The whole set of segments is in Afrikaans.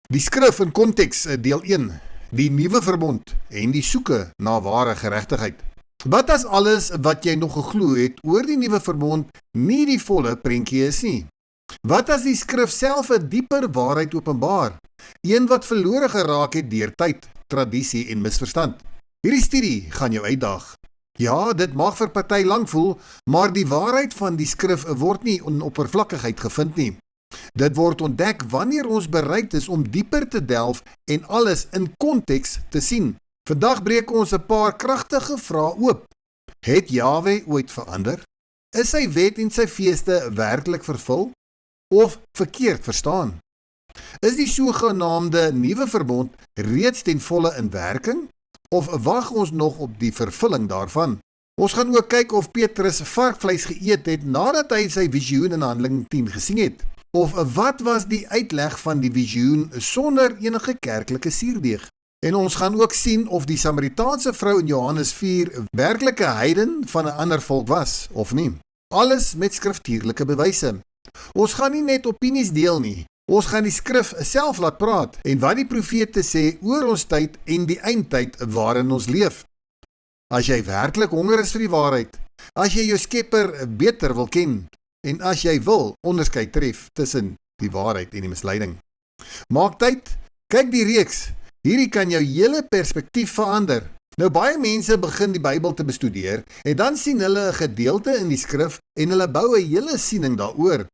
Die skrif in konteks deel 1, die nuwe verbond en die soeke na ware geregtigheid. Wat as alles wat jy nog geglo het oor die nuwe verbond nie die volle prentjie is nie? Wat as die skrif self 'n dieper waarheid openbaar, een wat verlore geraak het deur tyd, tradisie en misverstand? Hierdie studie gaan jou uitdaag. Ja, dit mag vir party lank voel, maar die waarheid van die skrif word nie in oppervlakkigheid gevind nie. Dit word ontdek wanneer ons bereid is om dieper te delf en alles in konteks te sien. Vandag breek ons 'n paar kragtige vrae oop. Het Jahwe ooit verander? Is sy wet en sy feeste werklik vervul of verkeerd verstaan? Is die sogenaamde nuwe verbond reeds ten volle in werking of wag ons nog op die vervulling daarvan? Ons gaan ook kyk of Petrus varkvleis geëet het nadat hy sy visioen in Handelinge 10 gesien het. Of wat was die uitleg van die visioen sonder enige kerklike suurdeeg? En ons gaan ook sien of die Samaritaanse vrou in Johannes 4 werklike heiden van 'n ander volk was, of nie. Alles met skriftuurlike bewyse. Ons gaan nie net opinies deel nie. Ons gaan die skrif self laat praat en wat die profete sê oor ons tyd en die eindtyd waarin ons leef. As jy werklik honger is vir die waarheid, as jy jou Skepper beter wil ken, en as jy wil onderskeid tref tussen die waarheid en die misleiding. Maak tyd, kyk die reeks. Hierdie kan jou hele perspektief verander. Nou baie mense begin die Bybel te bestudeer en dan sien hulle 'n gedeelte in die skrif en hulle bou 'n hele siening daaroor.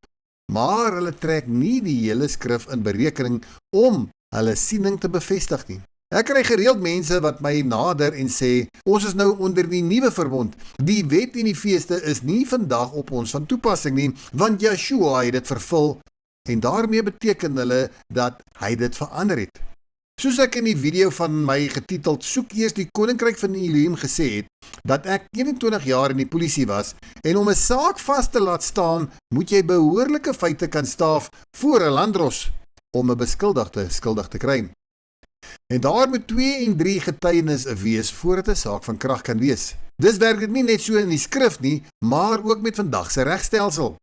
Maar hulle trek nie die hele skrif in berekening om hulle siening te bevestig nie. Ek kry gereeld mense wat my nader en sê, ons is nou onder die nuwe verbond. Die wet en die feeste is nie vandag op ons van toepassing nie, want Yeshua het dit vervul en daarmee beteken hulle dat hy dit verander het. Soos ek in die video van my getiteld Soek eers die Koninkryk van Elohim gesê het, dat ek 21 jaar in die polisie was en om 'n saak vas te laat staan, moet jy behoorlike feite kan staaf voor 'n landdros om 'n beskuldigde skuldig te kry. En daar moet 2 en 3 getuienis wees voordat 'n saak van krag kan wees. Dis werk dit nie net so in die skrif nie, maar ook met vandag se regstelsel.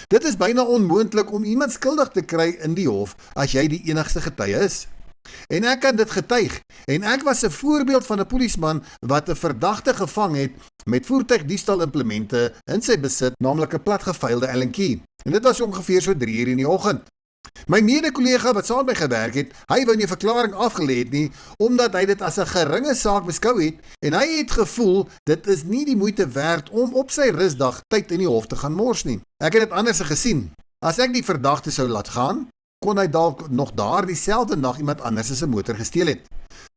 Dit is byna onmoontlik om iemand skuldig te kry in die hof as jy die enigste getuie is. En ek kan dit getuig, en ek was 'n voorbeeld van 'n polisieman wat 'n verdagte gevang het met voertuigdiefstal implemente in sy besit, naamlik 'n platgevuilde Allen key. En dit was ongeveer so 3 uur in die oggend. My mede-kollega wat saam met my gewerk het, hy wou nie 'n verklaring afgelê het nie, omdat hy dit as 'n geringe saak beskou het, en hy het gevoel, dit is nie die moeite werd om op sy rusdag tyd in die hof te gaan mors nie. Ek het dit anders gesien. As ek die verdagte sou laat gaan, kon hy dalk nog daar dieselfde nag iemand anders se motor gesteel het.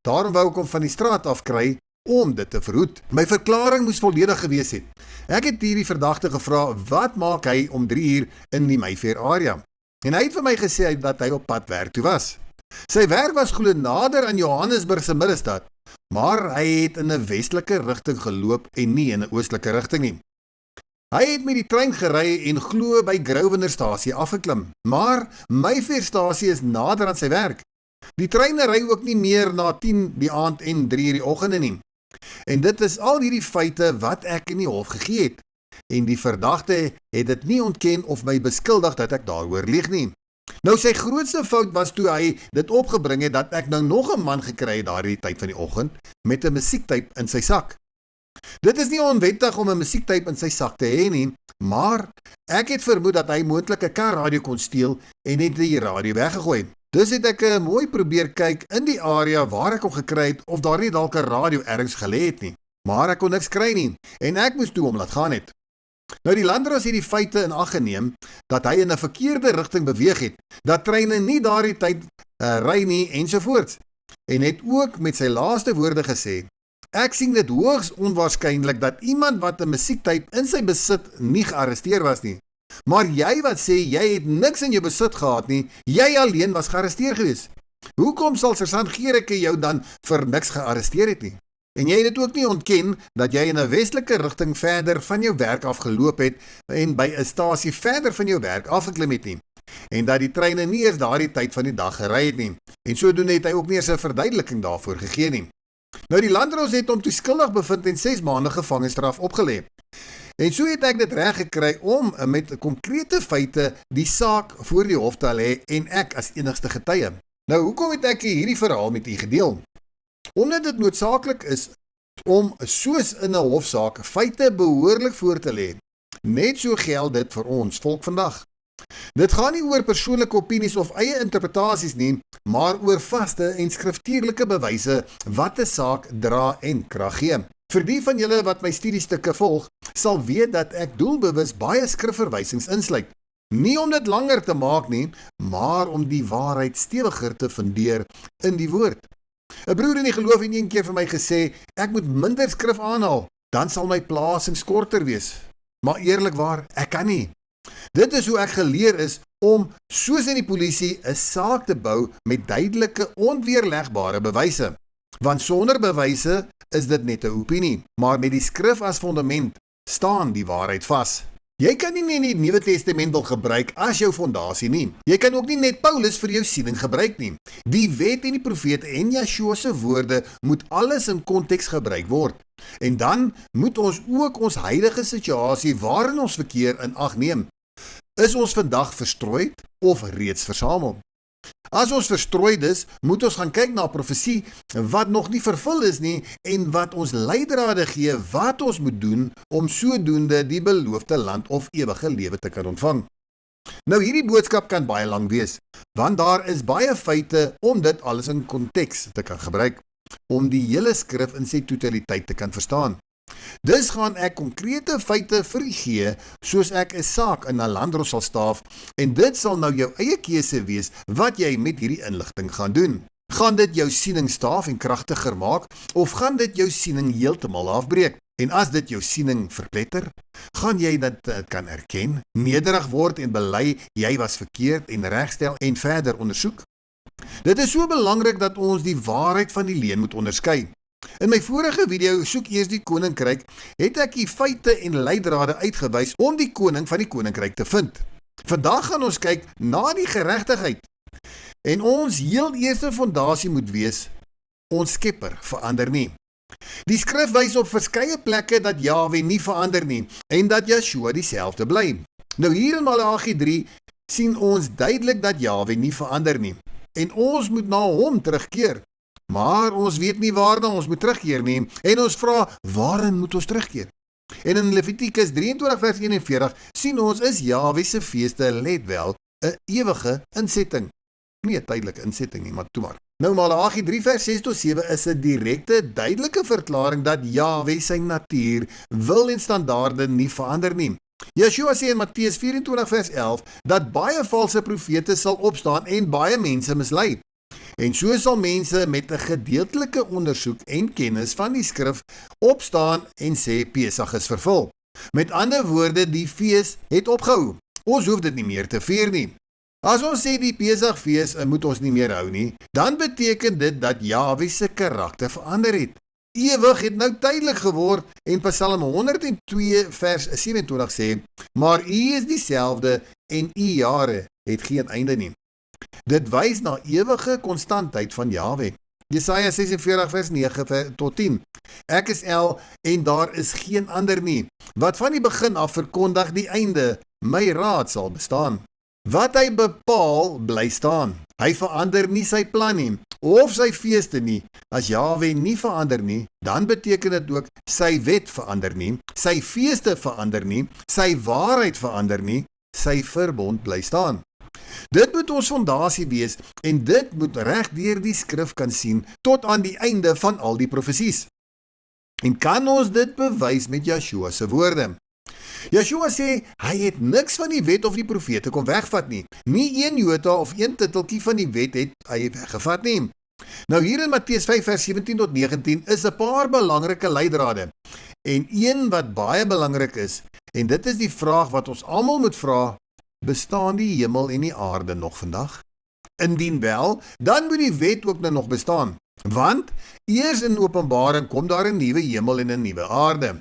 Daarom wou ek hom van die straat af kry om dit te verhoed. My verklaring moes volledig gewees het. Ek het hierdie verdagte gevra, wat maak hy om 3 uur in die Mayfair area? En hy het vir my gesê dat hy op pad werk toe was. Sy werk was glo nader aan Johannesburg se middestad, maar hy het in 'n westelike rigting geloop en nie in 'n oostelike rigting nie. Hy het met die trein gery en glo by Grosvenorstasie afgeklim, maar Mayfairstasie is nader aan sy werk. Die treine ry ook nie meer na 10 die aand en 3 uur die oggende nie. En dit is al hierdie feite wat ek in die hof gegee het. En die verdagte het dit nie ontken of my beskuldig dat ek daaroor lieg nie. Nou sy grootste fout was toe hy dit opgebring het dat ek nou nog 'n man gekry het daardie tyd van die oggend met 'n musiektyp in sy sak. Dit is nie onwettig om 'n musiektyp in sy sak te hê nie, maar ek het vermoed dat hy moontlik 'n karradio kon steel en het die radio weggegooi. Dus het ek mooi probeer kyk in die area waar ek hom gekry het of daar nie dalk 'n radio ergens gelê het nie, maar ek kon niks kry nie en ek moes toe hom laat gaan het. Nou die landdros het die feite in ag geneem dat hy in 'n verkeerde rigting beweeg het, dat treine nie daardie tyd ry nie ensovoorts. En het ook met sy laaste woorde gesê, ek sien dit hoogs onwaarskynlik dat iemand wat 'n musiektyp in sy besit nie gearresteer was nie. Maar jy wat sê jy het niks in jou besit gehad nie, jy alleen was gearresteer gewees. Hoekom sal Sergeant Gericke jou dan vir niks gearresteer het nie? En jy het dit ook nie ontken dat jy in 'n westelike rigting verder van jou werk afgeloop het en by 'n stasie verder van jou werk afgeklim het nie. En dat die treine nie eers daardie tyd van die dag gery het nie. En sodoende het hy ook nie eens 'n verduideliking daarvoor gegee nie. Nou die landdros het hom toe skuldig bevind en 6 maande gevangenisstraf opgelê. En so het ek dit reg gekry om met konkrete feite die saak voor die hof te lê en ek as enigste getuie. Nou, hoekom het ek hierdie verhaal met u gedeel? Omdat dit noodsaaklik is om, soos in 'n hofsaak, feite behoorlik voor te lê. Net so geld dit vir ons volk vandag. Dit gaan nie oor persoonlike opinies of eie interpretasies nie, maar oor vaste en skriftuurlike bewyse wat 'n saak dra en krag gee. Vir die van julle wat my studiestukke volg, sal weet dat ek doelbewus baie skrifverwysings insluit. Nie om dit langer te maak nie, maar om die waarheid stewiger te fundeer in die woord. 'n Broer in die geloof het een keer vir my gesê, ek moet minder skrif aanhaal, dan sal my plasings korter wees. Maar eerlikwaar, ek kan nie. Dit is hoe ek geleer is om, soos in die polisie, 'n saak te bou met duidelike, onweerlegbare bewyse. Want sonder bewyse is dit net 'n opinie, maar met die skrif as fondament staan die waarheid vas. Jy kan nie net die Nuwe Testament gebruik as jou fondasie nie. Jy kan ook nie net Paulus vir jou siening gebruik nie. Die wet en die profete en Yeshua se woorde moet alles in konteks gebruik word. En dan moet ons ook ons huidige situasie waarin ons verkeer in ag neem. Is ons vandag verstrooid of reeds versamel? As ons verstrooid is, moet ons gaan kyk na profesie wat nog nie vervul is nie en wat ons leidrade gee wat ons moet doen om sodoende die beloofde land of ewige lewe te kan ontvang. Nou hierdie boodskap kan baie lang wees, want daar is baie feite om dit alles in konteks te kan gebruik, om die hele skrif in sy totaliteit te kan verstaan. Dus gaan ek konkrete feite vir u gee, soos ek 'n saak in 'n landros sal staaf, en dit sal nou jou eie keuse wees wat jy met hierdie inligting gaan doen. Gaan dit jou siening staaf en kragtiger maak, of gaan dit jou siening heeltemal afbreek? En as dit jou siening verpletter, gaan jy dit kan erken, nederig word en bely jy was verkeerd en regstel en verder ondersoek? Dit is so belangrik dat ons die waarheid van die leuen moet onderskei. In my vorige video, Soek eers die koninkryk, het ek die feite en leidrade uitgewys om die koning van die koninkryk te vind. Vandag gaan ons kyk na die geregtigheid. En ons heel eerste fondasie moet wees, ons Skepper verander nie. Die skrif wys op verskeie plekke dat Jahwe nie verander nie en dat Yeshua dieselfde bly. Nou hier in Maleagi 3 sien ons duidelik dat Jahwe nie verander nie en ons moet na hom terugkeer. Maar ons weet nie waarna ons moet terugkeer nie en ons vra, waarin moet ons terugkeer? En in Levitikus 23 vers 41 sien ons is Jahwe se feeste, let wel, 'n ewige insetting. Nie 'n tydelike insetting nie, maar toe maar. Nou Maleagi 3 vers 6 tot 7 is 'n direkte, duidelike verklaring dat Jahwe sy natuur, wil en standaarde nie verander nie. Yeshua sê in Matteus 24 vers 11 dat baie valse profete sal opstaan en baie mense mislei. En so sal mense met 'n gedeeltelike ondersoek en kennis van die skrif opstaan en sê Pesach is vervul. Met ander woorde, die fees het opgehou. Ons hoef dit nie meer te vier nie. As ons sê die Pesachfees moet ons nie meer hou nie, dan beteken dit dat Jahwe se karakter verander het. Ewig het nou tydelik geword en Psalm 102 vers 27 sê, maar U is dieselfde en U jare het geen einde nie. Dit wys na ewige konstantheid van Jahwe. Jesaja 46 vers 9 tot 10. Ek is El en daar is geen ander nie, wat van die begin af verkondig die einde, my raad sal bestaan. Wat hy bepaal, bly staan. Hy verander nie sy plan nie, of sy feeste nie. As Jahwe nie verander nie, dan beteken dit ook sy wet verander nie, sy feeste verander nie, sy waarheid verander nie, sy verbond bly staan. Dit moet ons fondasie wees en dit moet reg deur die skrif kan sien tot aan die einde van al die profesies. En kan ons dit bewys met Yeshua se woorde? Yeshua sê, hy het niks van die wet of die profete kom wegvat nie. Nie een jota of een titeltjie van die wet het hy weggevat nie. Nou hier in Matteus 5 vers 17 tot 19 is 'n paar belangrike leidrade. En een wat baie belangrik is, en dit is die vraag wat ons almal moet vra, bestaan die hemel en die aarde nog vandag? Indien wel, dan moet die wet ook nou nog bestaan. Want eers in Openbaring kom daar 'n nuwe hemel en 'n nuwe aarde.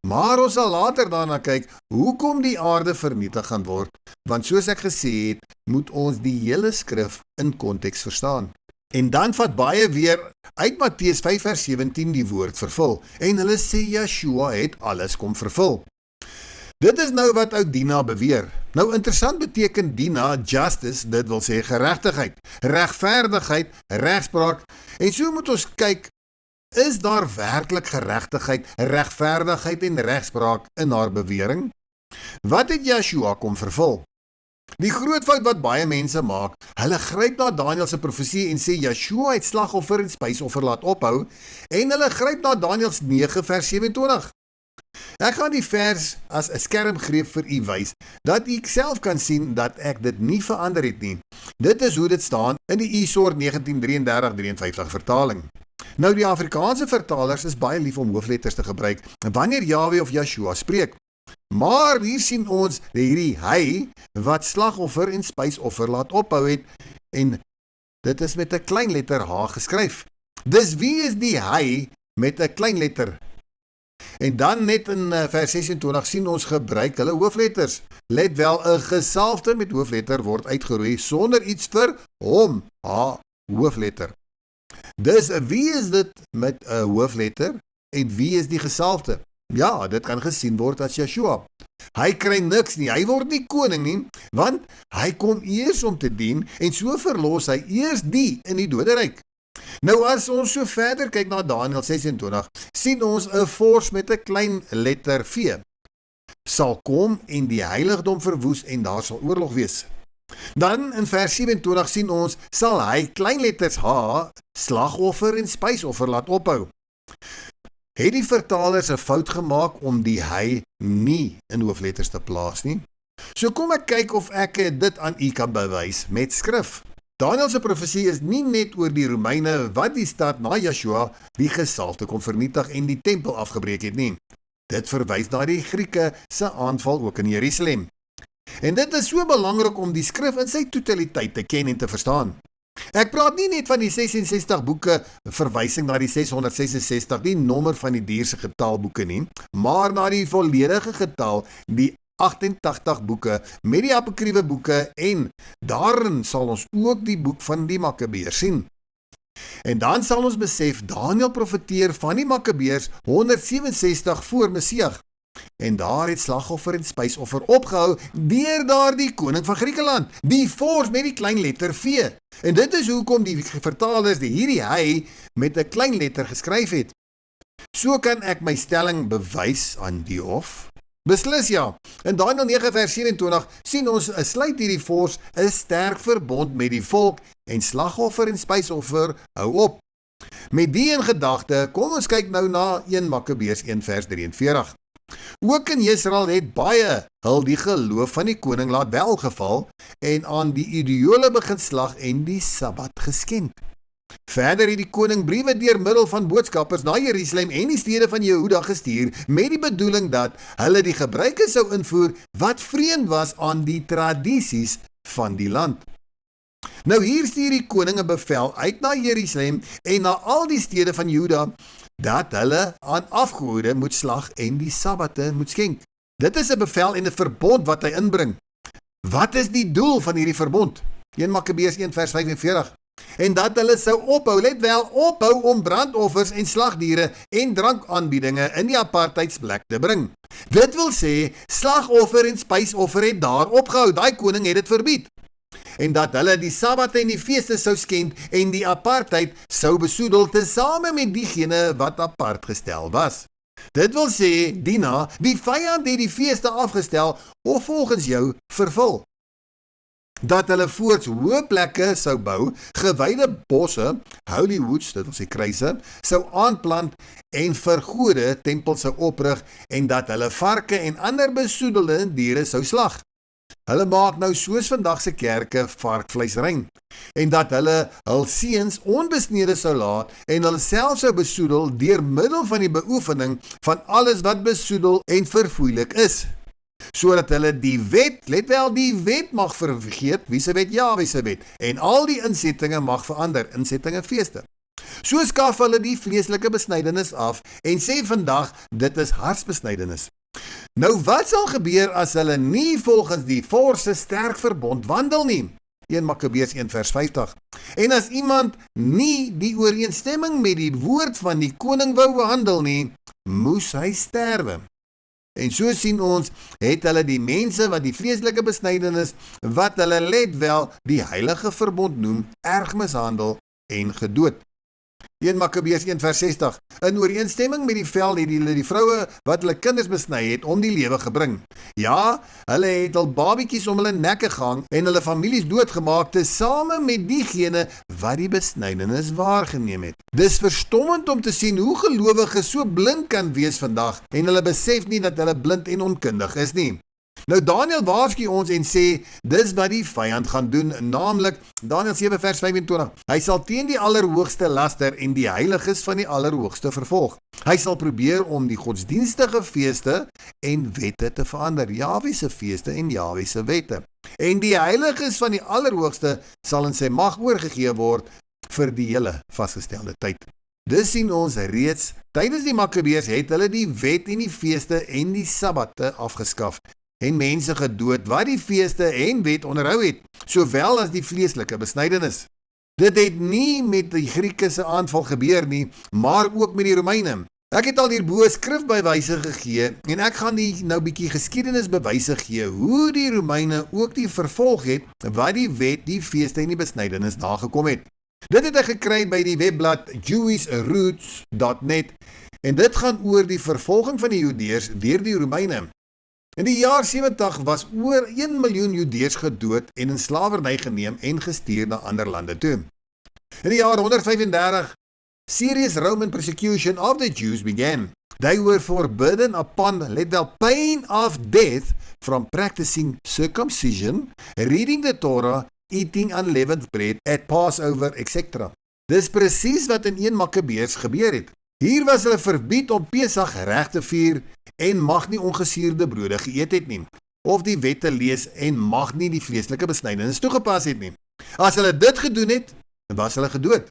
Maar ons sal later daarna kyk, hoekom die aarde vernietig gaan word, want soos ek gesê het, moet ons die hele skrif in konteks verstaan. En dan vat baie weer uit Matteus 5 vers 17 die woord vervul, en hulle sê Yeshua het alles kom vervul. Dit is nou wat ou Dina beweer. Nou interessant beteken Dina justice, dit wil sê geregtigheid, regverdigheid, regspraak. En so moet ons kyk, is daar werklik geregtigheid, regverdigheid en regspraak in haar bewering? Wat het Joshua kom vervul? Die groot fout wat baie mense maak, hulle gryp na Daniël se profesie en sê Joshua het slagoffer en spysoffer laat ophou en hulle gryp na Daniël 9 vers 27. Ek gaan die vers as 'n skermgreep vir u wys, dat u self kan sien dat ek dit nie verander het nie. Dit is hoe dit staan in die ISOR 1933-53 vertaling. Nou die Afrikaanse vertalers is baie lief om hoofletters te gebruik wanneer Jahwe of Joshua spreek. Maar hier sien ons hierdie hy wat slagoffer en spysoffer laat ophou het en dit is met 'n klein letter H geskryf. Dis wie is die hy met 'n klein letter? En dan net in vers 26 sien ons gebruik hulle hoofletters. Let wel, 'n gesalfde met hoofletter word uitgeroei sonder iets vir hom, H hoofletter. Dus wie is dit met 'n hoofletter en wie is die gesalfde? Ja, dit kan gesien word as Joshua. Hy kry niks nie, hy word nie koning nie, want hy kom eers om te dien en so verlos hy eers die in die doderyk. Nou as ons so verder kyk na Daniël 26, sien ons 'n vors met 'n klein letter V. Sal kom en die heiligdom verwoes en daar sal oorlog wees. Dan in vers 27 sien ons, sal hy klein letters H, slagoffer en spysoffer laat ophou. Het die vertalers 'n fout gemaak om die hy nie in hoofletters te plaas nie? So kom ek kyk of ek dit aan u kan bewys met skrif. Daniël se profesie is nie net oor die Romeine wat die stad na Joshua die gesalfde kon vernietig en die tempel afgebreek het nie. Dit verwys na die Grieke se aanval ook in Jerusalem. En dit is so belangrik om die skrif in sy totaliteit te ken en te verstaan. Ek praat nie net van die 66 boeke verwysing na die 666, die nommer van die dier se getalboeke nie, maar na die volledige getal, die 88 boeke met die apokriewe boeke en daarin sal ons ook die boek van die Makkabeërs sien. En dan sal ons besef Daniël profeteer van die Makkabeërs 167 voor Messias. En daar het slagoffer en spysoffer opgehou deur daardie koning van Griekeland, die vors met die klein letter V. En dit is hoekom die vertalers hierdie hy met 'n klein letter geskryf het. So kan ek my stelling bewys aan die hof. Beslis ja. In Daniël 9 vers 27 sien ons sluit hierdie vors 'n sterk verbond met die volk en slagoffer en spysoffer hou op. Met die in gedagte, kom ons kyk nou na 1 Makkabeërs 1 vers 43. Ook in Israel het baie hul die geloof van die koning laat welgeval en aan die idoole begin slag en die Sabbat geskend. Verder het die koning briewe deur middel van boodskappers na Jerusalem en die stede van Jehuda gestuur met die bedoeling dat hulle die gebruike sou invoer wat vreemd was aan die tradisies van die land. Nou hier stuur die koning 'n bevel uit na Jerusalem en na al die stede van Juda dat hulle aan afgode moet slag en die sabbate moet skenk. Dit is 'n bevel en 'n verbond wat hy inbring. Wat is die doel van hierdie verbond? 1 Makkabeërs 1 vers 45. En dat hulle sou ophou, let wel, ophou om brandoffers en slagdiere en drankaanbiedinge in die apartheidsplek te bring. Dit wil sê, slagoffer en spysoffer het daar opgehou, daai koning het dit verbied. En dat hulle die sabbate en die feeste sou skend en die apartheid sou besoedel tesame met diegene wat apart gestel was. Dit wil sê, Dina, die vyand het die feeste afgestel of volgens jou vervul. Dat hulle voorts hoë plekke sou bou, gewyde bosse, holy woods, dit wil sê kruise, sou aanplant en vir gode tempels sou oprig en dat hulle varke en ander besoedelde diere sou slag. Hulle maak nou soos vandag se kerke varkvleis rein en dat hulle hul seuns onbesnede sou laat en hulle self sou besoedel deur middel van die beoefening van alles wat besoedel en verfoeilik is. Sodat hulle die wet, let wel, die wet mag vergeet, wie se wet, ja, wie se wet, en al die insettinge mag verander, insettinge feeste. So skaf hulle die vleeslike besnydenis af en sê vandag, dit is hartsbesnydenis. Nou wat sal gebeur as hulle nie volgens die forse sterk verbond wandel nie? 1 Makkabeërs 1 vers 50. En as iemand nie die ooreenstemming met die woord van die koning wou handel nie, moes hy sterwe. En so sien ons, het hulle die mense wat die vleeslike besnydenis, wat hulle let wel die heilige verbond noem, erg mishandel en gedood. 1 Makkabees 1 vers 60. In ooreenstemming met die vel het hulle die vroue wat hulle kinders besny het om die lewe gebring. Ja, hulle het al babiekies om hulle nekke gehang en hulle families doodgemaak tesame met diegene wat die besnydenis waargeneem het. Dis verstommend om te sien hoe gelowiges so blind kan wees vandag en hulle besef nie dat hulle blind en onkundig is nie. Nou Daniël waarsku ons en sê, dis wat die vyand gaan doen, naamlik Daniël 7 vers 25. Hy sal teen die Allerhoogste laster en die heiliges van die Allerhoogste vervolg. Hy sal probeer om die godsdienstige feeste en wette te verander, Jahwe se feeste en Jahwe se wette. En die heiliges van die Allerhoogste sal in sy mag oorgegee word vir die hele vasgestelde tyd. Dis sien ons reeds, tydens die Makkabeërs het hulle die wet en die feeste en die sabbate afgeskaf en mense gedood wat die feeste en wet onderhou het, sowel as die vleeslike besnydenis. Dit het nie met die Grieke se aanval gebeur nie, maar ook met die Romeine. Ek het al hierbo skrifbywyse gegee en ek gaan nou bietjie geskiedenisbewyse gee hoe die Romeine ook die vervolg het wat die wet, die feeste en die besnydenis nagekom het. Dit het ek gekry by die webblad jewishroots.net en dit gaan oor die vervolging van die Judeërs deur die Romeine. In die jaar 70 was oor 1 miljoen Judeërs gedood en in slawerny geneem en gestuur na ander lande toe. In die jaar 135, serious Roman persecution of the Jews began. They were forbidden upon pain of death from practicing circumcision, reading the Torah, eating unleavened bread at Passover, etc. Dis presies wat in 1 Makkabeërs gebeur het. Hier was hulle verbied om Pesach reg te vier en mag nie ongesuurde brode geëet het nie, of die wette lees en mag nie die vleeslike besnydenis toegepas het nie. As hulle dit gedoen het, was hulle gedood.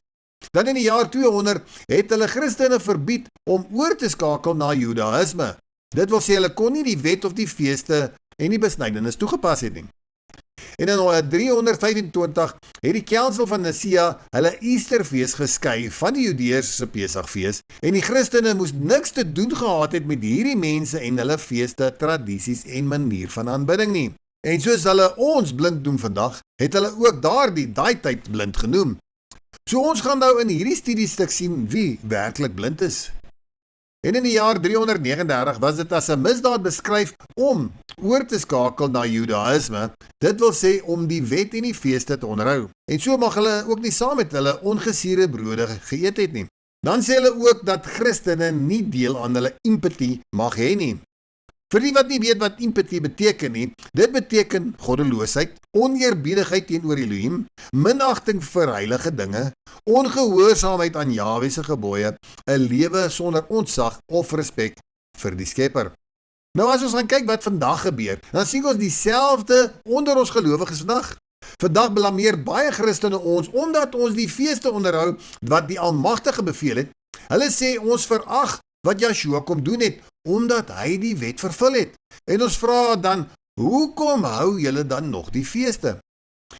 Dan in die jaar 200 het hulle Christene verbied om oor te skakel na Judaïsme. Dit wil sê hulle kon nie die wet of die feeste en die besnydenis toegepas het nie. En in 325 het die Council van Nicea hulle Easterfees geskei van die Judeërs se Pesachfees en die Christene moes niks te doen gehad het met hierdie mense en hulle feeste, tradisies en manier van aanbidding nie. En soos hulle ons blind noem vandag, het hulle ook daai tyd blind genoem. So ons gaan nou in hierdie studiestuk sien wie werklik blind is. En in die jaar 339 was dit as 'n misdaad beskryf om oor te skakel na Judaïsme, dit wil sê om die wet en die feeste te onderhou. En so mag hulle ook nie saam met hulle ongesuurde brode geëet het nie. Dan sê hulle ook dat Christene nie deel aan hulle impetie mag hê nie. Vir die wat nie weet wat impetie beteken nie, dit beteken goddeloosheid, oneerbiedigheid teenoor Elohim, minagting vir heilige dinge, ongehoorsaamheid aan Jahwe se gebooie, 'n lewe sonder ontzag of respek vir die Skepper. Nou as ons gaan kyk wat vandag gebeur, dan sien ons dieselfde onder ons gelowiges vandag. Vandag blameer baie Christene ons omdat ons die feeste onderhou wat die Almagtige beveel het. Hulle sê ons verag wat Joshua kom doen het, omdat hy die wet vervul het. En ons vra dan, hoekom hou julle dan nog die feeste?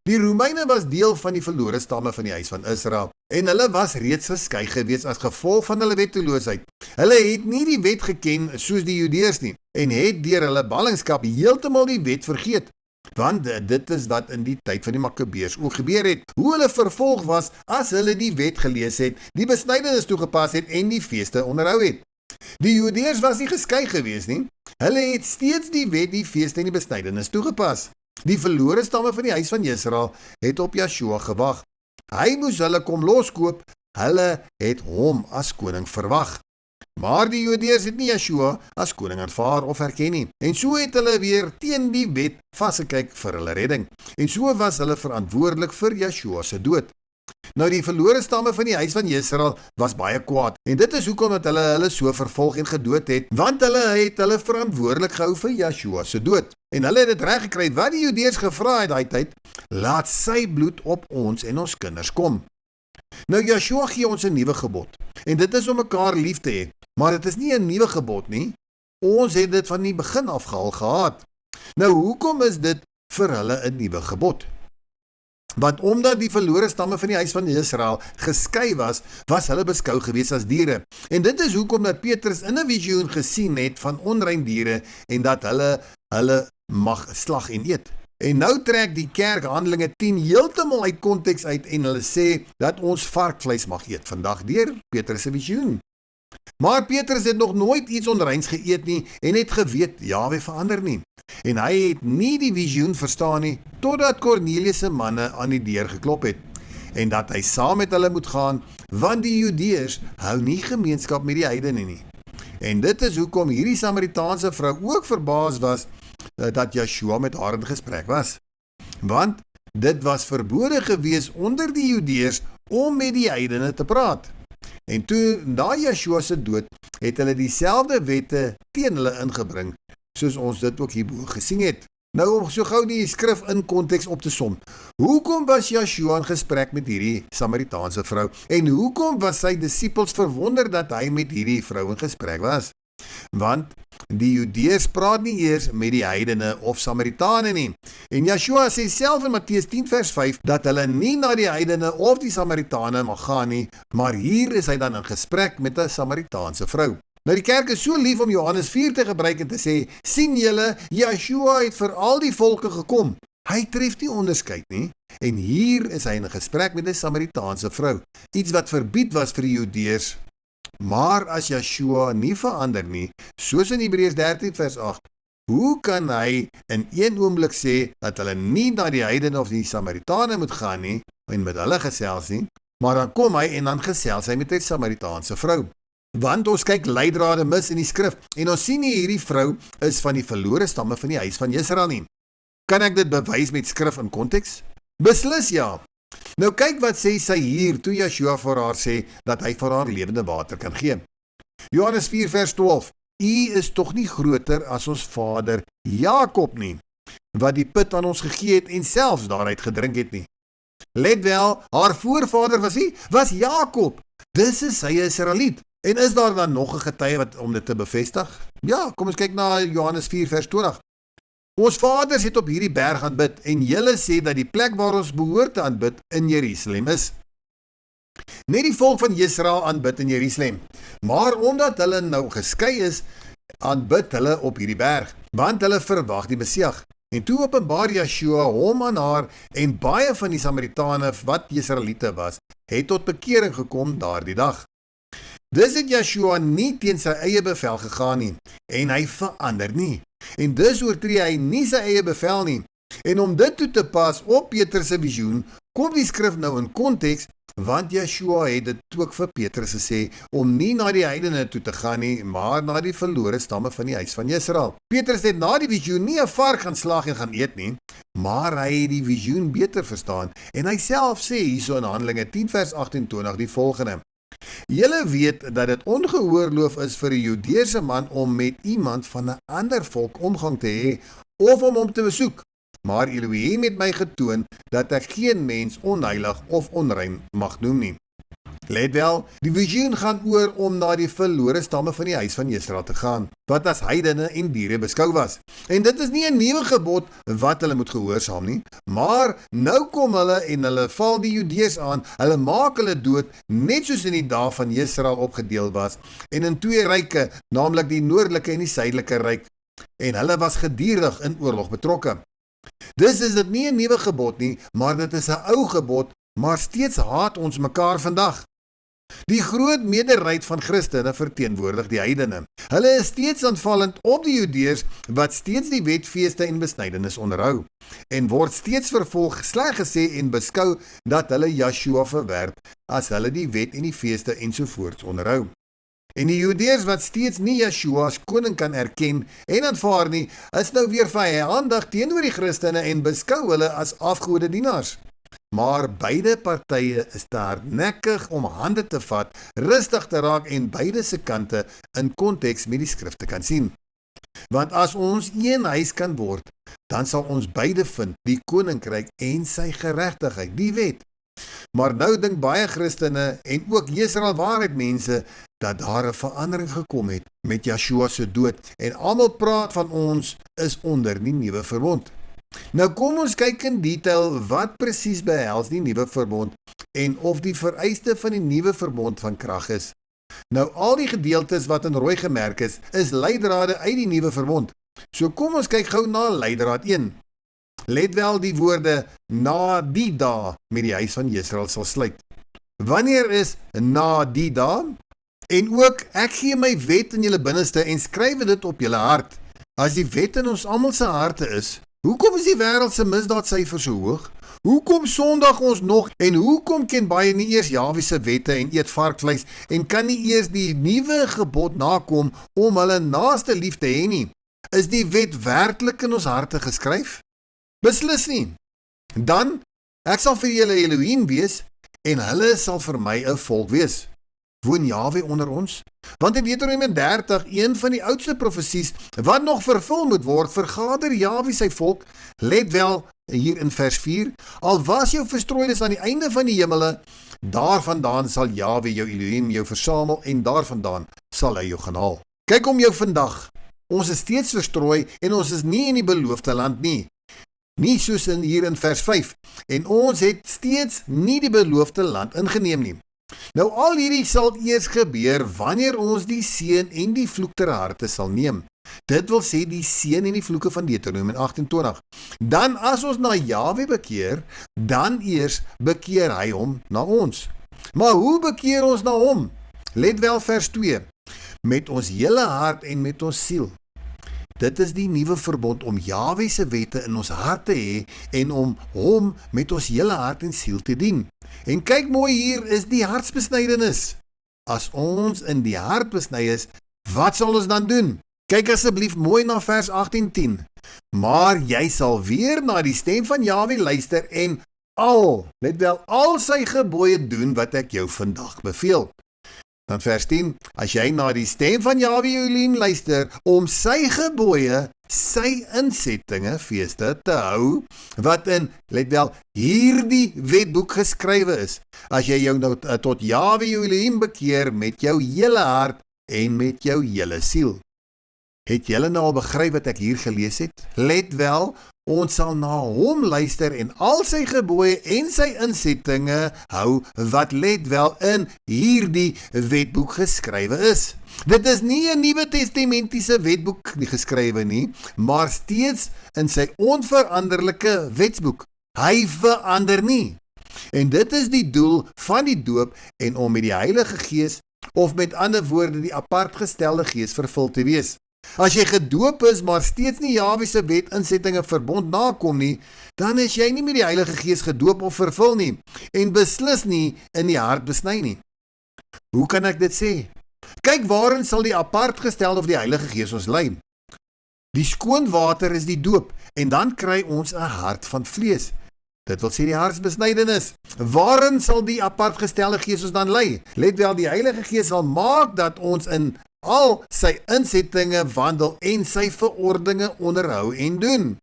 Die Romeine was deel van die verlore stamme van die huis van Israel, en hulle was reeds geskei gewees as gevolg van hulle wetteloosheid. Hulle het nie die wet geken soos die Judeërs nie, en het deur hulle ballingskap heeltemal die wet vergeet. Want dit is wat in die tyd van die Makkabeërs ook gebeur het, hoe hulle vervolg was as hulle die wet gelees het, die besnydenis toegepas het en die feeste onderhou het. Die Judeërs was nie geskei gewees nie, hulle het steeds die wet, die feeste en die besnydenis toegepas. Die verlore stamme van die huis van Israel het op Joshua gewag. Hy moes hulle kom loskoop, hulle het hom as koning verwag. Maar die Judeërs het nie Joshua as koning aanvaar of erken nie. En so het hulle weer teen die wet vasgekyk vir hulle redding. En so was hulle verantwoordelik vir Joshua se dood. Nou die verlore stamme van die huis van Israel was baie kwaad. En dit is hoekom dat hulle so vervolg en gedood het, want hulle het hulle verantwoordelik gehou vir Joshua se dood. En hulle het dit reg gekry wat die Judeërs gevra het daai tyd, laat sy bloed op ons en ons kinders kom. Nou Joshua gee ons 'n nuwe gebod. En dit is om mekaar lief te hê. Maar dit is nie 'n nuwe gebod nie. Ons het dit van die begin af al gehad. Nou hoekom is dit vir hulle 'n nuwe gebod? Want omdat die verlore stamme van die huis van Israel geskei was, was hulle beskou gewees as diere. En dit is hoekom dat Petrus in 'n visioen gesien het van onrein diere en dat hulle mag slag en eet. En nou trek die kerk Handelinge 10 heeltemal uit konteks uit en hulle sê dat ons varkvleis mag eet vandag deur Petrus se visioen. Maar Petrus het nog nooit iets onreins geëet nie en het geweet Jahwe verander nie. En hy het nie die visioen verstaan nie totdat Kornelius se manne aan die deur geklop het en dat hy saam met hulle moet gaan want die Judeërs hou nie gemeenskap met die heidene nie. En dit is hoekom hierdie Samaritaanse vrou ook verbaas was dat Yeshua met haar in gesprek was. Want dit was verbode gewees onder die Judeërs om met die heidene te praat. En toe, na Yeshua se dood, het hulle dieselfde wette teen hulle ingebring, soos ons dit ook hierbo gesien het. Nou om so gou die skrif in konteks op te som. Hoekom was Yeshua in gesprek met hierdie Samaritaanse vrou? En hoekom was sy disippels verwonder dat hy met hierdie vrou in gesprek was? Want die Judeërs praat nie eers met die heidene of Samaritane nie. En Yeshua sê self in Matteus 10 vers 5 dat hulle nie na die heidene of die Samaritane mag gaan nie, maar hier is hy dan in gesprek met 'n Samaritaanse vrou. Nou die kerk is so lief om Johannes 4 te gebruik en te sê, sien julle, Yeshua het vir al die volke gekom. Hy tref nie onderskeid nie. En hier is hy in gesprek met 'n Samaritaanse vrou. Iets wat verbied was vir die Judeërs. Maar as Yeshua nie verander nie, soos in Hebreërs 13 vers 8, hoe kan hy in een oomblik sê dat hulle nie na die heidene of die Samaritane moet gaan nie, en met hulle gesels nie, maar dan kom hy en dan gesels hy met 'n Samaritaanse vrou. Want ons kyk leidrade mis in die skrif, en ons sien nie hierdie vrou is van die verlore stamme van die huis van Israel nie. Kan ek dit bewys met skrif in konteks? Beslis ja. Nou kyk wat sê sy hier, toe Yeshua vir haar sê, dat hy vir haar lewende water kan gee. Johannes 4 vers 12, U is tog nie groter as ons vader Jakob nie, wat die put aan ons gegee het en selfs daaruit gedrink het nie. Let wel, haar voorvader was Jakob, dis is hy 'n Israeliet. En is daar dan nog 'n getuie om dit te bevestig? Ja, kom ons kyk na Johannes 4 vers 20. Ons vaders het op hierdie berg aanbid en julle sê dat die plek waar ons behoort te aanbid in Jerusalem is. Net die volk van Israel aanbid in Jerusalem, maar omdat hulle nou geskei is, aanbid hulle op hierdie berg, want hulle verwag die Messias. En toe openbaar Yeshua hom aan haar en baie van die Samaritane wat Israeliete was, het tot bekering gekom daardie dag. Dis het Yeshua nie teen sy eie bevel gegaan nie, en hy verander nie. En dus oortree hy nie sy eie bevel nie. En om dit toe te pas op Petrus se visioen, kom die skrif nou in konteks, want Yeshua het dit ook vir Petrus gesê, om nie na die heidene toe te gaan nie, maar na die verlore stamme van die huis van Israel. Petrus het na die visioen nie 'n vark gaan slag en gaan eet nie, maar hy het die visioen beter verstaan, en hy self sê hierso in Handelinge 10 vers 28 die volgende. Julle weet dat dit ongeoorloof is vir 'n Judeese man om met iemand van 'n ander volk omgang te hê of om hom te besoek. Maar Elohim het my getoon dat ek geen mens onheilig of onrein mag noem nie. Let wel, die visioen gaan oor om na die verlore stamme van die huis van Israel te gaan, wat as heidene en diere beskou was. En dit is nie 'n nuwe gebod wat hulle moet gehoorsaam nie, maar nou kom hulle en hulle val die Judeërs aan, hulle maak hulle dood, net soos in die dae van Israel opgedeel was, en in twee ryke, naamlik die noordelike en die suidelike ryk, en hulle was gedurig in oorlog betrokke. Dus is dit nie 'n nuwe gebod nie, maar dit is 'n ou gebod, maar steeds haat ons mekaar vandag. Die groot meerderheid van Christene verteenwoordig die heidene. Hulle is steeds aanvallend op die Judeërs wat steeds die wetfeeste en besnydenis onderhou en word steeds vervolg, sleg gesê en beskou dat hulle Yeshua verwerp as hulle die wet en die feeste ensovoorts onderhou. En die Judeërs wat steeds nie Yeshua as koning kan erken en aanvaar nie, is nou weer vyandig teenoor die Christene en beskou hulle as afgodedienaars. Maar beide partye is te hardnekkig om hande te vat, rustig te raak en beide se kante in konteks met die skrif te kan sien. Want as ons een huis kan word, dan sal ons beide vind die koninkryk en sy geregtigheid, die wet. Maar nou dink baie Christene en ook Israel waarheid mense dat daar 'n verandering gekom het met Yeshua se dood en almal praat van ons is onder die nuwe verbond. Nou kom ons kyk in detail wat presies behels die nuwe verbond en of die vereiste van die nuwe verbond van krag is. Nou al die gedeeltes wat in rooi gemerk is leidrade uit die nuwe verbond. So kom ons kyk gou na leidraad 1. Let wel die woorde na die dae met die huis van Israel sal sluit. Wanneer is na die dae? En ook ek gee my wet in julle binneste en skryf dit op julle hart. As die wet in ons almal se harte is, hoekom is die wêreld se misdaadsyfer so hoog? Hoekom sondig ons nog en hoekom ken baie nie eers Jahwe se wette en eet varkvleis en kan nie eers die nuwe gebod nakom om hulle naaste lief te hê nie? Is die wet werklik in ons harte geskryf? Beslis nie. Dan, ek sal vir julle Elohim wees en hulle sal vir my 'n volk wees. Woon Jahwe onder ons? Want in Deuteronomium 30, een van die oudste profesies wat nog vervul moet word, vergader Jahwe sy volk. Let wel hier in vers 4, al was jou verstrooides aan die einde van die hemele, daarvandaan sal Jahwe jou Elohim jou versamel en daarvandaan sal hy jou gaan haal. Kyk om jou vandag. Ons is steeds verstrooi en ons is nie in die beloofde land nie. Nie soos hier in vers 5. En ons het steeds nie die beloofde land ingeneem nie. Nou al hierdie sal eers gebeur wanneer ons die seën en die vloek ter harte sal neem. Dit wil sê die seën en die vloeke van Deuteronomium 28. Dan as ons na Jahwe bekeer, dan eers bekeer hy hom na ons. Maar hoe bekeer ons na hom? Let wel vers 2. Met ons hele hart en met ons siel. Dit is die nuwe verbond om Jahwe se wette in ons hart te hê en om hom met ons hele hart en siel te dien. En kyk mooi, hier is die hartsbesnydenis. As ons in die hart besny is, wat sal ons dan doen? Kyk asseblief mooi na vers 8 en 10. Maar jy sal weer na die stem van Jahwe luister en let wel, al sy gebooie doen wat ek jou vandag beveel. Dan vers 10, as jy na die stem van Jahwe jou Elohim luister, om sy gebooie, sy insettinge, feeste te hou, wat in, let wel, hierdie wetboek geskrywe is, as jy jou nou tot Jahwe jou Elohim bekeer met jou hele hart en met jou hele siel. Het julle nou al begryp wat ek hier gelees het? Let wel, ons sal na hom luister en al sy gebooie en sy insettinge hou, wat let wel in hierdie wetboek geskrywe is. Dit is nie 'n Nuwe Testamentiese wetboek geskrywe nie, maar steeds in sy onveranderlike wetsboek. Hy verander nie. En dit is die doel van die doop en om met die Heilige Gees, of met ander woorde die apartgestelde Gees vervul te wees. As jy gedoop is, maar steeds nie Jahwe se wet insettinge verbond nakom nie, dan is jy nie met die Heilige Gees gedoop of vervul nie, en beslis nie in die hart besny nie. Hoe kan ek dit sê? Kyk, waarin sal die apartgestelde of die Heilige Gees ons lei? Die skoon water is die doop, en dan kry ons 'n hart van vlees. Dit wil sê die hartsbesnydenis. Waarin sal die apartgestelde Gees ons dan lei? Let wel, die Heilige Gees sal maak dat ons in al sy insettinge wandel en sy verordeninge onderhou en doen.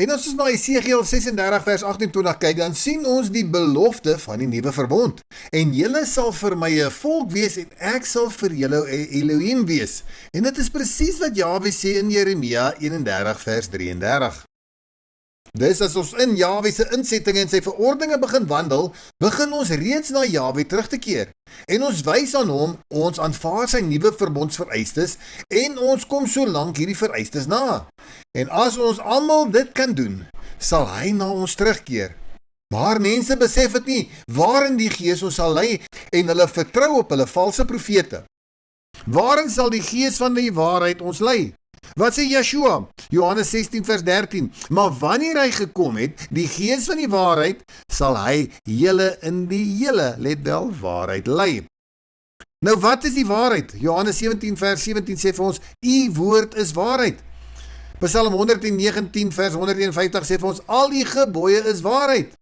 En as ons na Esegiel 36 vers 28 kyk, dan sien ons die belofte van die nuwe verbond. En julle sal vir my 'n volk wees en ek sal vir julle 'n Elohim wees. En dit is presies wat Jahwe sê in Jeremia 31 vers 33. Dis as ons in Jahwe se insettinge en sy verordeninge begin wandel, begin ons reeds na Jahwe terug te keer. En ons wys aan hom, ons aanvaar sy nuwe verbondsvereistes en ons kom so lank hierdie vereistes na. En as ons almal dit kan doen, sal hy na ons terugkeer. Maar mense besef dit nie, waarin die Gees ons sal lei en hulle vertrou op hulle valse profete. Waarin sal die Gees van die waarheid ons lei? Wat sê Yeshua? Johannes 16 vers 13. Maar wanneer hy gekom het, die Gees van die waarheid, sal hy julle in die hele, let wel, waarheid lei. Nou wat is die waarheid? Johannes 17 vers 17 sê vir ons, u woord is waarheid. Psalm 119 vers 151 sê vir ons, al die gebooie is waarheid.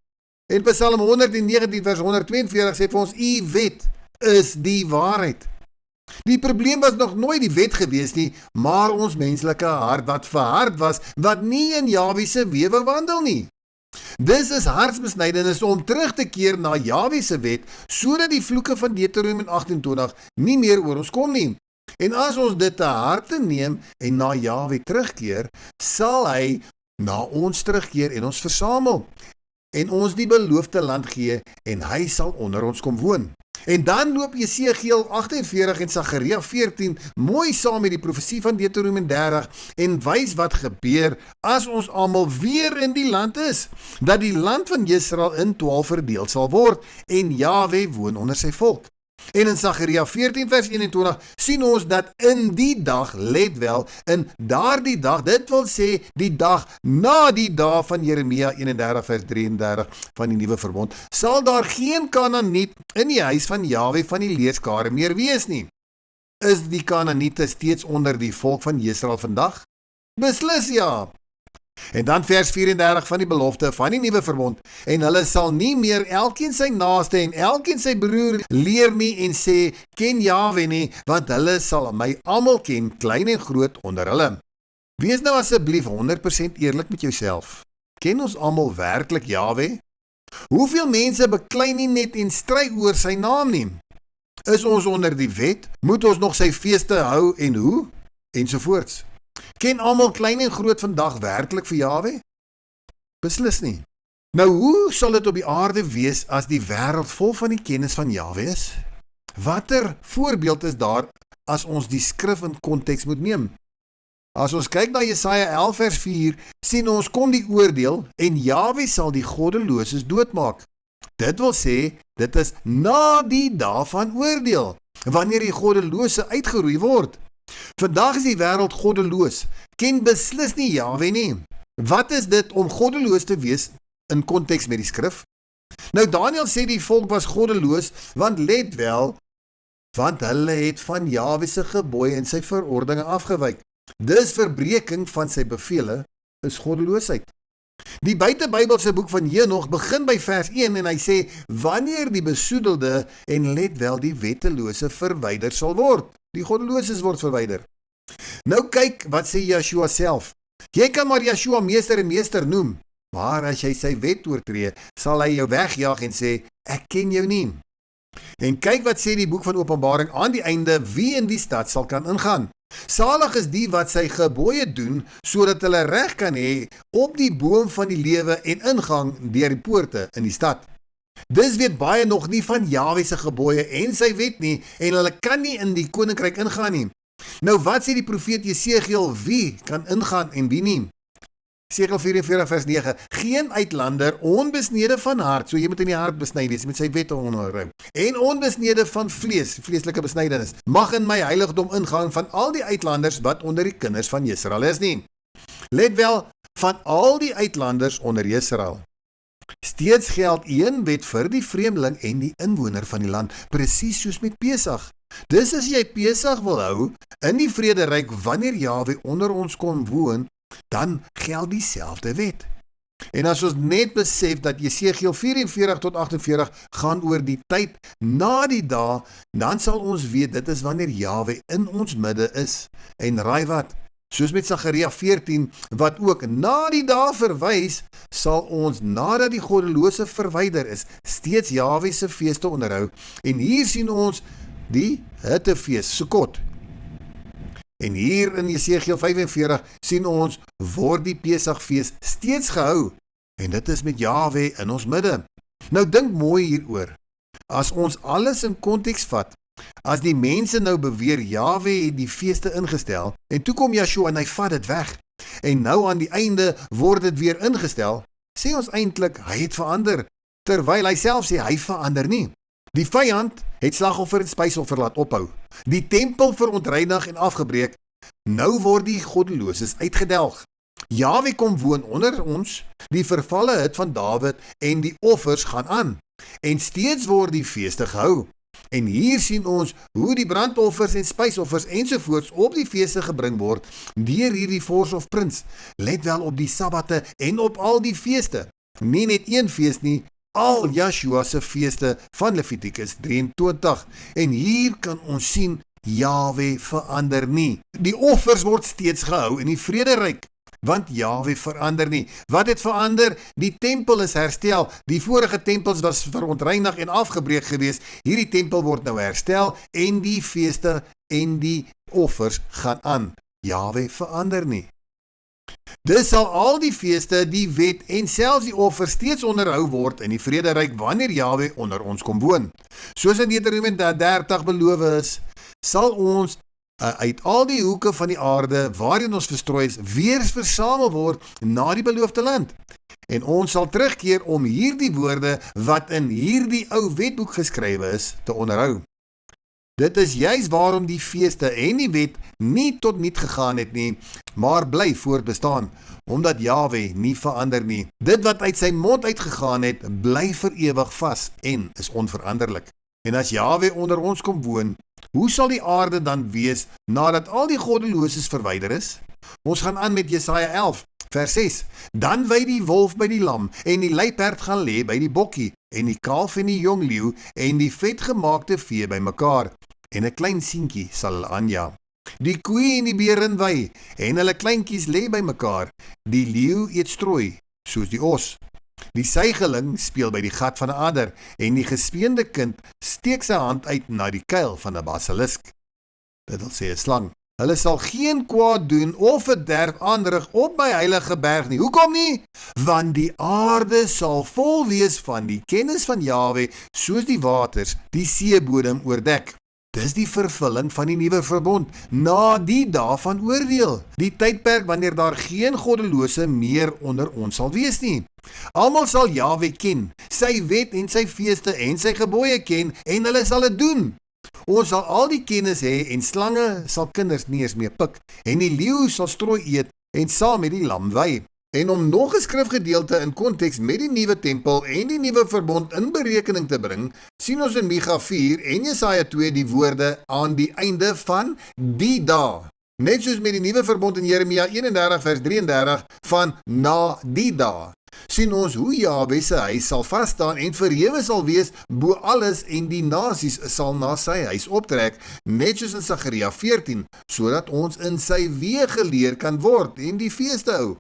En Psalm 119 vers 142 sê vir ons, u wet is die waarheid. Die probleem was nog nooit die wet gewees nie, maar ons menslike hart wat verhard was, wat nie in Jahwe se wewe wandel nie. Dis is hartsbesnydenis om terug te keer na Jahwe se wet, sodat die vloeke van Deuteronomium 28 nie meer oor ons kom nie. En as ons dit te harte neem en na Jahwe terugkeer, sal hy na ons terugkeer en ons versamel, en ons die beloofde land gee, en hy sal onder ons kom woon. En dan loop Jesegiel 48 en Sagaria 14 mooi saam met die profesie van Deuteronomium 30 en wys wat gebeur as ons almal weer in die land is, dat die land van Israel in 12 verdeel sal word en Jahwe woon onder sy volk. En in Sagaria 14 vers 21 sien ons dat in die dag, let wel, in daardie dag, dit wil sê die dag na die dag van Jeremia 31 vers 33 van die nuwe verbond, sal daar geen Kanaaniet in die huis van Jahwe van die leerskare meer wees nie. Is die Kanaaniete steeds onder die volk van Israel vandag? Beslis ja. En dan vers 34 van die belofte van die nuwe verbond, en hulle sal nie meer elkeen sy naaste en elkeen sy broer leer nie en sê, ken Jahwe nie, want hulle sal my almal ken, klein en groot onder hulle. Wees nou asseblief 100% eerlik met jouself. Ken ons almal werklik Jahwe? Hoeveel mense beklei nie net en stry oor sy naam nie? Is ons onder die wet? Moet ons nog sy feeste hou en hoe? Ensovoorts. Ken almal klein en groot vandag werklik vir Jahwe? Beslis nie. Nou hoe sal dit op die aarde wees as die wêreld vol van die kennis van Jahwe is? Watter voorbeeld is daar as ons die skrif in konteks moet neem? As ons kyk na Jesaja 11 vers 4, sien ons kom die oordeel en Jahwe sal die goddeloses doodmaak. Dit wil sê, dit is na die dag van oordeel, wanneer die goddelose uitgeroei word. Vandag is die wêreld goddeloos, ken beslis nie Jahwe nie. Wat is dit om goddeloos te wees in konteks met die skrif? Nou Daniel sê die volk was goddeloos, want let wel, want hulle het van Jahwe se gebooie en sy verordeninge afgewyk. Dis verbreeking van sy bevele is goddeloosheid. Die buitebybelse boek van Henog begin by vers 1 en hy sê, wanneer die besoedelde en let wel die wettelose verwyder sal word. Die goddeloses word verwyder. Nou kyk, wat sê Yeshua self? Jy kan maar Yeshua meester en meester noem, maar as jy sy wet oortree, sal hy jou wegjaag en sê, ek ken jou nie. En kyk wat sê die boek van Openbaring aan die einde, wie in die stad sal kan ingaan. Salig is die wat sy gebooie doen, sodat hulle reg kan hê op die boom van die lewe en ingang deur die poorte in die stad. Dis weet baie nog nie van Jahwe se gebooie en sy wet nie, en hulle kan nie in die koninkryk ingaan nie. Nou wat sê die profeet Jesegiel, wie kan ingaan en wie nie? Jesegiel 44 vers 9, geen uitlander, onbesnede van hart, so jy moet in die hart besny wees, met sy wette onderhou, en onbesnede van vlees, vleeslike besnydenis, mag in my heiligdom ingaan van al die uitlanders wat onder die kinders van Israel is nie. Let wel, van al die uitlanders onder Israel. Steeds geld een wet vir die vreemdeling en die inwoner van die land, presies soos met Pesach. Dis as jy Pesach wil hou, in die vrederyk, wanneer Jahwe onder ons kon woon, dan geld dieselfde wet. En as ons net besef dat Jesegiel 44 tot 48 gaan oor die tyd na die dag, dan sal ons weet, dit is wanneer Jahwe in ons midde is. En raai wat? Soos met Sagaria 14, wat ook na die dag verwys, sal ons nadat die goddelose verwyder is, steeds Jahwe se feeste onderhou. En hier sien ons die hittefees, Sukkot. En hier in Jesegiel 45 sien ons, word die Pesachfees steeds gehou. En dit is met Jahwe in ons midde. Nou dink mooi hieroor. As ons alles in konteks vat, as die mense nou beweer Jahwe het die feeste ingestel, en toe kom Yeshua en hy vat dit weg, en nou aan die einde word dit weer ingestel, sê ons eintlik, hy het verander, terwyl hy self sê, hy verander nie. Die vyand het slagoffer en spysoffer laat ophou, die tempel verontreinig en afgebreek, nou word die goddeloses uitgedelg. Jahwe kom woon onder ons, die vervalle hut van Dawid en die offers gaan aan, en steeds word die feeste gehou. En hier sien ons hoe die brandoffers en spysoffers ensovoorts op die feeste gebring word, deur hierdie vors of prins, let wel op die sabbate en op al die feeste, nie net een feest nie, al Yeshua se feeste van Levitikus 23, en hier kan ons sien, Jahwe verander nie. Die offers word steeds gehou in die vrederyk, want Jahwe verander nie. Wat het verander? Die tempel is herstel. Die vorige tempels was verontreinig en afgebreek gewees. Hierdie tempel word nou herstel en die feeste en die offers gaan aan. Jahwe verander nie. Dis sal al die feeste, die wet en selfs die offer steeds onderhou word in die vrederyk wanneer Jahwe onder ons kom woon. Soos in Deuteronomium 30 beloof is, sal ons uit al die hoeke van die aarde waarin ons verstrooi is, weer versamel word na die beloofde land. En ons sal terugkeer om hierdie woorde wat in hierdie ou wetboek geskrywe is, te onderhou. Dit is juis waarom die feeste en die wet nie tot niet gegaan het nie, maar bly voortbestaan, omdat Jahwe nie verander nie. Dit wat uit sy mond uitgegaan het, bly vir ewig vas en is onveranderlik. En as Jahwe onder ons kom woon, hoe sal die aarde dan wees nadat al die goddeloses verwyder is? Ons gaan aan met Jesaja 11, vers 6. Dan wy die wolf by die lam, en die luiperd gaan lê by die bokkie, en die kalf en die jong leeu, en die vetgemaakte vee by mekaar, en 'n klein seentjie sal hulle aanjaag. Die koeie en die beeren wy, en hulle kleintjies lê by mekaar. Die leeu eet strooi, soos die os. Die suigeling speel by die gat van 'n adder, en die gespeende kind steek sy hand uit na die kuil van 'n basilisk. Dit wil sê 'n slang. Hulle sal geen kwaad doen of verderf aanrig op my heilige berg nie. Hoekom nie? Want die aarde sal vol wees van die kennis van Jahwe, soos die waters die seebodem oordek. Dis die vervulling van die nuwe verbond, na die dae van oordeel. Die tydperk wanneer daar geen goddelose meer onder ons sal wees nie. Almal sal Jahwe ken, sy wet en sy feeste en sy gebooie ken, en hulle sal dit doen. Ons sal al die kennis hê, en slange sal kinders nie eens meer pik, en die leeu sal strooi eet, en saam met die lam wy. En om nog 'n skrifgedeelte in konteks met die nuwe tempel en die nuwe verbond in berekening te bring, sien ons in Micha 4 en Jesaja 2 die woorde aan die einde van die dae. Net soos met die nuwe verbond in Jeremia 31 vers 33 van na die dae. Sien ons hoe Jahwe se huis sal vasstaan en verhewe sal wees bo alles, en die nasies sal na sy huis optrek, net soos in Sagaria 14, sodat ons in sy weë geleer kan word en die feeste hou.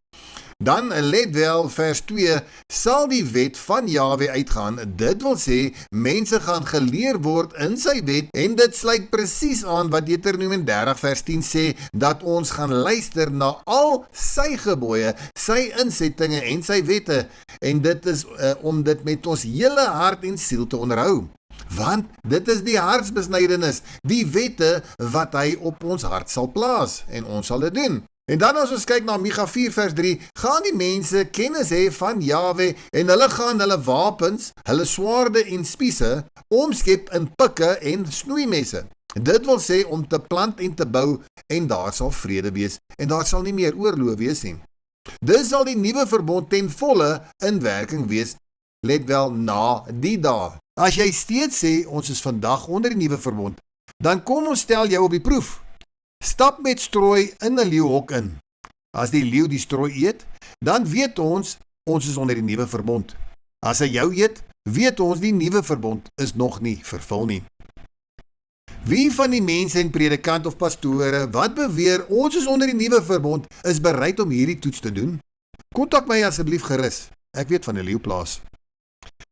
Dan, let wel, vers 2, sal die wet van Jahwe uitgaan, dit wil sê, mense gaan geleer word in sy wet, en dit sluit presies aan wat Deuteronomium 30 vers 10 sê, dat ons gaan luister na al sy gebooie, sy insettinge en sy wette, en dit is om dit met ons hele hart en siel te onderhou. Want dit is die hartsbesnydenis, die wette wat hy op ons hart sal plaas, en ons sal dit doen. En dan as ons kyk na Micha 4 vers 3, gaan die mense kennis hê van Jahwe, en hulle gaan hulle wapens, hulle swaarde en spiese, omskep in pikke en snoeimesse. Dit wil sê om te plant en te bou, en daar sal vrede wees, en daar sal nie meer oorlog wees nie. Dis sal die nuwe verbond ten volle in werking wees, let wel, na die dae. As jy steeds sê, ons is vandag onder die nuwe verbond, dan kom ons stel jou op die proef. Stap met strooi in 'n leeuhok in. As die leeu die strooi eet, dan weet ons is onder die nuwe verbond. As hy jou eet, weet ons die nuwe verbond is nog nie vervul nie. Wie van die mense en predikant of pastore wat beweer ons is onder die nuwe verbond, is bereid om hierdie toets te doen? Kontak my asseblief gerus. Ek weet van 'n leeuplaas.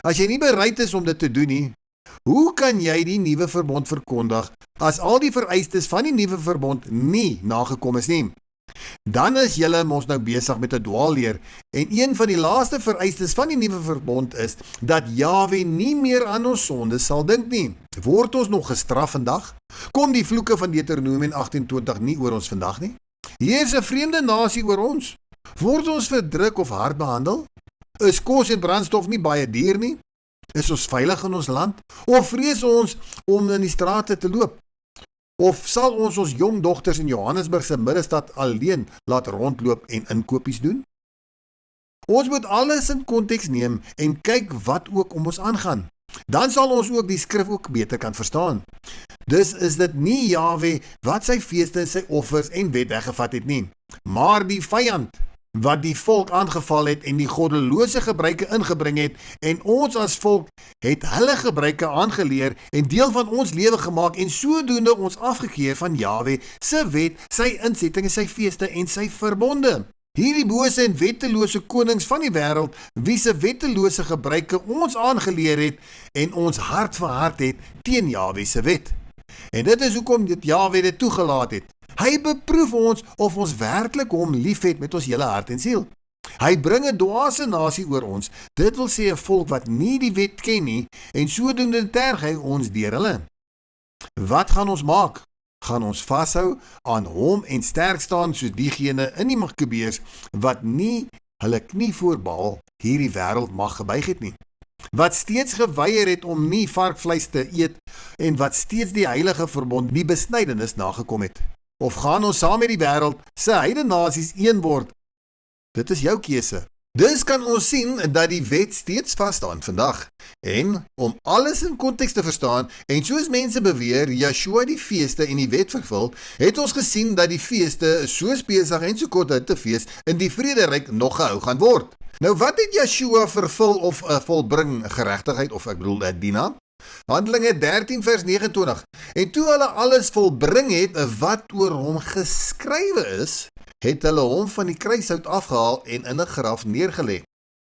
As jy nie bereid is om dit te doen nie, hoe kan jy die nuwe verbond verkondig as al die vereistes van die nuwe verbond nie nagekom is nie? Dan is julle mos nou besig met 'n dwaalleer, en een van die laaste vereistes van die nuwe verbond is dat Jahwe nie meer aan ons sondes sal dink nie. Word ons nog gestraf vandag? Kom die vloeke van Deuteronomium 28 nie oor ons vandag nie? Hier is 'n vreemde nasie oor ons. Word ons verdruk of hard behandel? Is kos en brandstof nie baie duur nie? Is ons veilig in ons land? Of vrees ons om in die strate te loop? Of sal ons jong dogters in Johannesburg se middestad alleen laat rondloop en inkopies doen? Ons moet alles in konteks neem en kyk wat ook om ons aangaan. Dan sal ons ook die skrif ook beter kan verstaan. Dus is dit nie Jahwe wat sy feeste, sy offers en wet weggevat het nie, maar die vyand wat die volk aangeval het en die goddelose gebruike ingebring het, en ons as volk het hulle gebruike aangeleer en deel van ons lewe gemaak, en sodoende ons afgekeer van Jahwe, sy wet, sy insettinge, sy feeste en sy verbonde. Hierdie bose en wettelose konings van die wêreld, wie se wettelose gebruike ons aangeleer het en ons hart verhard het teen Jahwe se wet. En dit is hoekom dit Jahwe dit toegelaat het. Hy Hy beproef ons of ons werklik hom liefhet met ons hele hart en siel. Hy bring 'n dwaase nasie oor ons, dit wil sê 'n volk wat nie die wet ken nie, en sodoende terg hy ons deur hulle. Wat gaan ons maak? Gaan ons vashou aan hom en sterk staan soos diegene in die Makabeërs wat nie hulle knie voorbaal hierdie wêreld mag gebuig het nie? Wat steeds geweier het om nie varkvleis te eet en wat steeds die heilige verbond, die besnydenis nagekom het? Of gaan ons saam met die wêreld se heidene nasies een word? Dit is jou keuse. Dus kan ons sien dat die wet steeds vasstaan vandag. En om alles in konteks te verstaan, en soos mense beweer, Yeshua die feeste en die wet vervul, het ons gesien dat die feeste soos Pesach en Sukkot te fees in die vrederyk nog gehou gaan word. Nou wat het Yeshua vervul of volbring geregtigheid, of ek bedoel Dina? Handelinge 13 vers 29. En toe hulle alles volbring het wat oor hom geskrywe is, het hulle hom van die kruishout afgehaal en in 'n graf neergelê.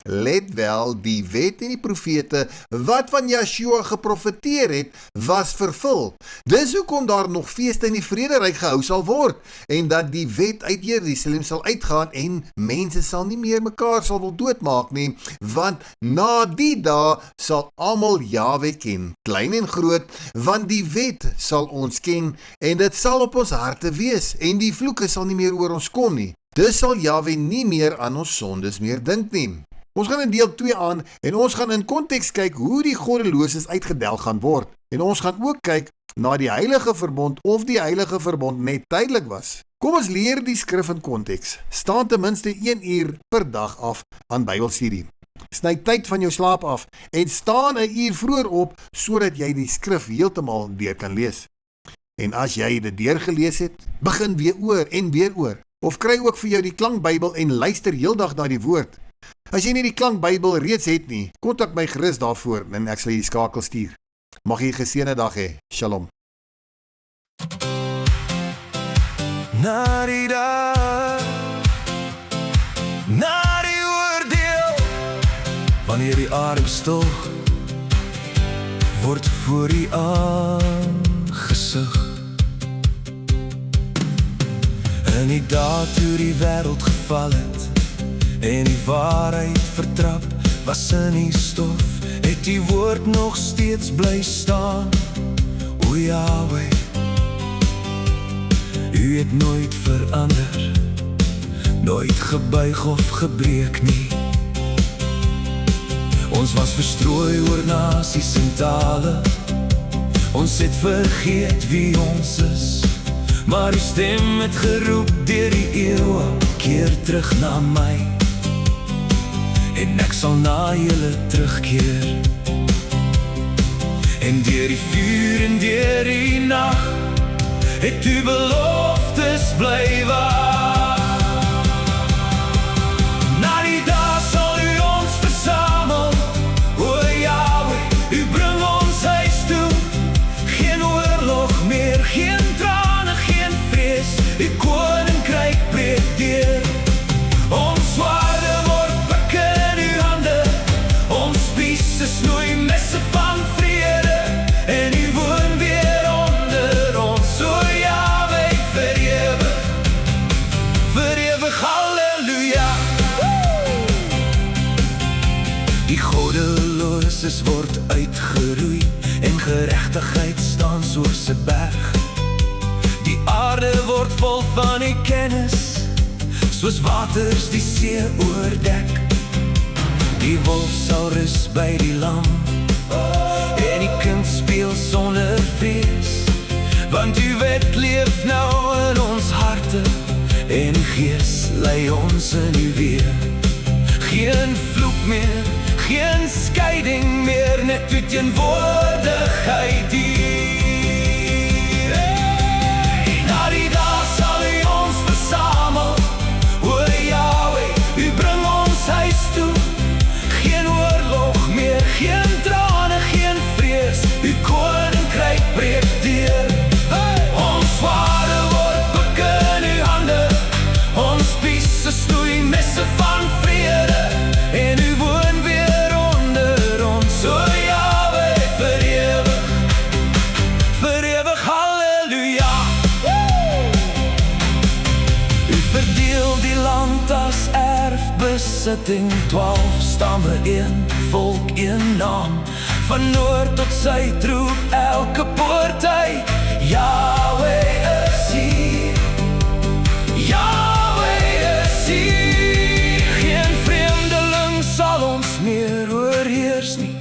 Let wel, die wet en die profete wat van Yeshua geprofeteer het, was vervul. Dis hoekom daar nog feeste in die vrederyk gehou sal word, en dat die wet uit Jerusalem sal uitgaan en mense sal nie meer mekaar sal wil doodmaak nie, want na die dae sal almal Jahwe ken, klein en groot, want die wet sal ons ken en dit sal op ons harte wees en die vloeke sal nie meer oor ons kom nie. Dus sal Jahwe nie meer aan ons sondes meer dink nie. Ons gaan in deel 2 aan en ons gaan in konteks kyk hoe die goddeloses uitgedelg gaan word. En ons gaan ook kyk na die heilige verbond of die heilige verbond net tydelik was. Kom ons leer die skrif in konteks. Staan ten minste 1 uur per dag af aan Bybelstudie. Sny tyd van jou slaap af en staan 1 uur vroeër op sodat jy die skrif heeltemal deur kan lees. En as jy dit deurgelees het, begin weer oor en weer oor. Of kry ook vir jou die klankbybel en luister heeldag na die woord. As jy nie die klankbybel reeds het nie, kontak my gerus daarvoor en ek sal jy skakel stuur. Mag jy 'n geseënde dag hê. Shalom. Na die dag, na die oordeel, wanneer die adem stil word voor die aangesig. In die dae toe die wêreld geval het en die waarheid vertrap was in die stof, het die woord nog steeds bly staan. O Jahwe, U het nooit verander, nooit gebuig of gebreek nie. Ons was verstrooi oor nasies en tale, ons het vergeet wie ons is, maar die stem het geroep deur die eeuwe, keer terug na my, en ek sal na julle terugkeer. En deur die vuur en deur die nag, het U beloftes bly wag. Na die dag sal U ons versamel, o Jahwe, U bring ons huis toe. Geen oorlog meer, geen trane, geen vrees, U koninkryk breek deur. Ons swaarde word pik in U hande, ons spiese snoei messe van vrede, en U woon weer onder ons, o Jahwe, vir ewig, halleluja. Die goddeloses word uitgeroei, en geregtigheid staan soos 'n berg. Die aarde word vol van U kennis, soos waters die see oordek. Die wolf sal rus by die lam, en die kind speel sonder vrees, want U wet leef nou in ons harte, en U Gees lei ons in U weer. Geen vloek meer, geen skeiding meer, net U teenwoordigheid hier. Na die dag sal U ons versamel, o Jahwe, U bring ons huis toe. Geen oorlog meer, geen trane, geen vrees, U koninkryk breek deur. Ons swaarde word pik in U hande, ons spiese snoei messe van vrede, en U woon weer onder ons, o Jahwe, vir ewig, besetting, 12 stamme, een volk, een naam. Van noord tot suid roep elke poortij, Yahweh is hier, Yahweh is hier. Geen vreemdeling sal ons meer oorheers nie,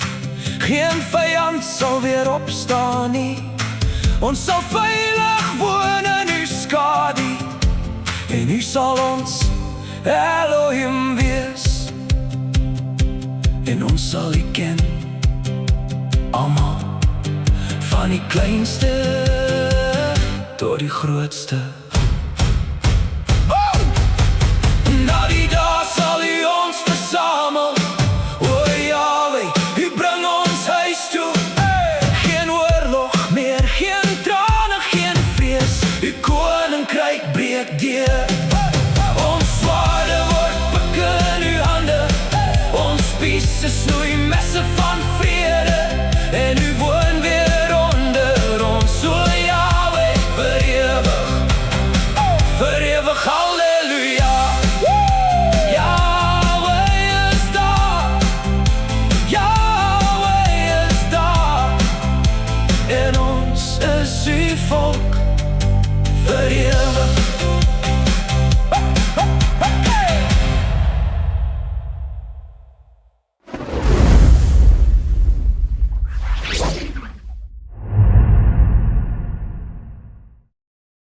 geen vyand sal weer opstaan nie. Ons sal veilig woon in u skadu, en u sal ons Elohim wees, en ons sal u ken, almal, van die kleinste tot die grootste. Na die dag sal u ons versamel, o Yahweh, u bring ons huis toe. Geen oorlog meer, geen trane, geen vrees, u koninkryk breek deur. Ons swaarde word pikke in uw hande, ons spiese snoei messe van vrede, en u woon weer onder ons, o Yahweh, vir ewig, halleluja. Yahweh is daar, Yahweh is daar, en ons is u volk, vir ewig.